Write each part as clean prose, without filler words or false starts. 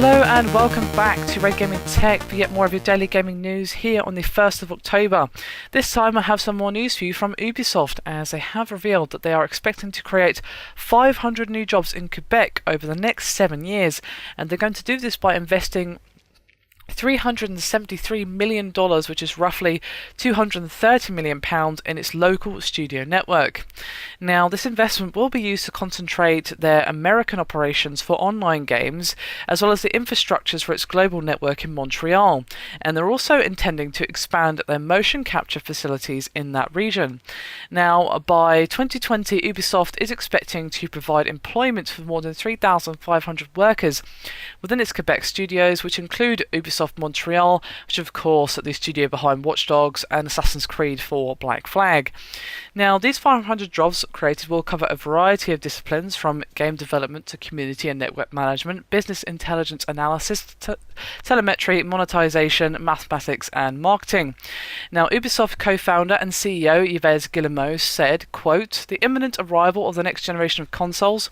Hello and welcome back to Red Gaming Tech for yet more of your daily gaming news here on the 1st of October. This time I have some more news for you from Ubisoft, as they have revealed that they are expecting to create 500 new jobs in Quebec over the next 7 years, and they're going to do this by investing $373 million, which is roughly £230 million in its local studio network. Now, this investment will be used to concentrate their American operations for online games, as well as the infrastructures for its global network in Montreal, and they're also intending to expand their motion capture facilities in that region. Now, by 2020, Ubisoft is expecting to provide employment for more than 3,500 workers within its Quebec studios, which include Ubisoft Montreal, which of course is the studio behind Watch Dogs and Assassin's Creed 4 Black Flag. Now, these 500 jobs created will cover a variety of disciplines, from game development to community and network management, business intelligence analysis, telemetry, monetization, mathematics and marketing. Now, Ubisoft co-founder and CEO Yves Guillemot said, quote, "The imminent arrival of the next generation of consoles,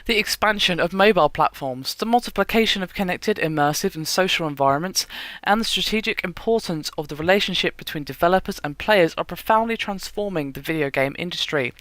the expansion of mobile platforms, the multiplication of connected, immersive and social environments, and the strategic importance of the relationship between developers and players are profoundly transforming the video game industry.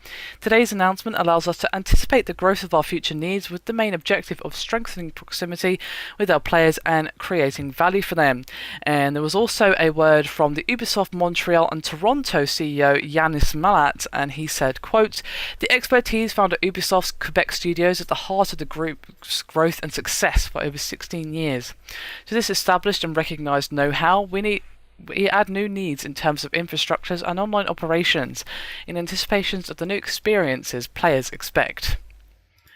Today's announcement allows us to anticipate the growth of our future needs, with the main objective of strengthening proximity with our players and creating value for them." And there was also a word from the Ubisoft Montreal and Toronto CEO Yanis Malat, and he said, quote, "The expertise found at Ubisoft's Quebec studios at the heart of the group's growth and success for over 16 years. To this established and recognised know-how, we add new needs in terms of infrastructures and online operations in anticipation of the new experiences players expect."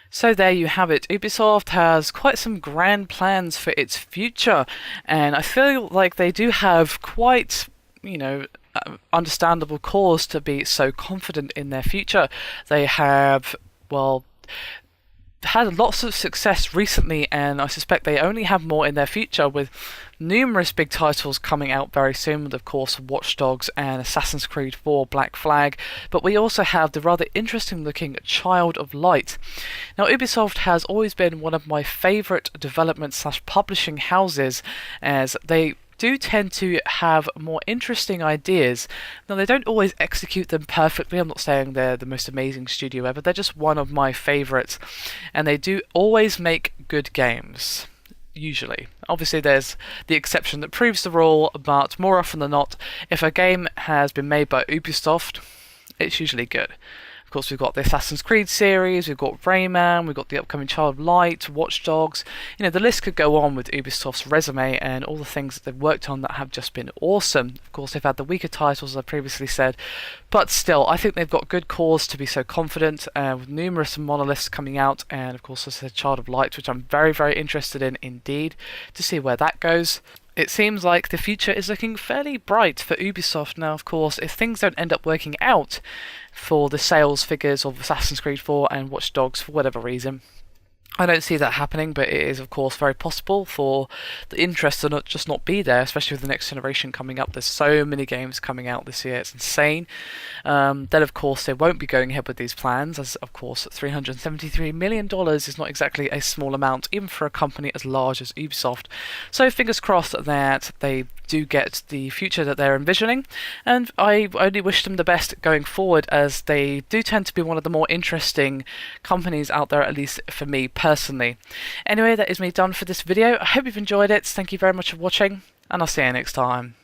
So there you have it. Ubisoft has quite some grand plans for its future, and I feel like they do have quite, understandable cause to be so confident in their future. They have, had lots of success recently, and I suspect they only have more in their future, with numerous big titles coming out very soon, with of course Watch Dogs and Assassin's Creed 4 Black Flag, but we also have the rather interesting looking Child of Light. Now, Ubisoft has always been one of my favourite development/publishing houses, as they do tend to have more interesting ideas. Now, they don't always execute them perfectly. I'm not saying they're the most amazing studio ever. They're just one of my favourites, and they do always make good games. Usually. Obviously, there's the exception that proves the rule, but more often than not, if a game has been made by Ubisoft, it's usually good. Of course, we've got the Assassin's Creed series, we've got Rayman, we've got the upcoming Child of Light, Watch Dogs. The list could go on with Ubisoft's resume and all the things that they've worked on that have just been awesome. Of course, they've had the weaker titles, as I previously said, but still, I think they've got good cause to be so confident, with numerous monoliths coming out, and of course, as I said, Child of Light, which I'm very, very interested in indeed, to see where that goes. It seems like the future is looking fairly bright for Ubisoft now. Of course, if things don't end up working out for the sales figures of Assassin's Creed 4 and Watch Dogs for whatever reason, I don't see that happening, but it is of course very possible for the interest to not be there, especially with the next generation coming up. There's so many games coming out this year, it's insane. Then of course they won't be going ahead with these plans, as of course $373 million is not exactly a small amount, even for a company as large as Ubisoft. So fingers crossed that they do get the future that they're envisioning, and I only wish them the best going forward, as they do tend to be one of the more interesting companies out there, at least for me personally. Anyway, that is me done for this video. I hope you've enjoyed it. Thank you very much for watching, and I'll see you next time.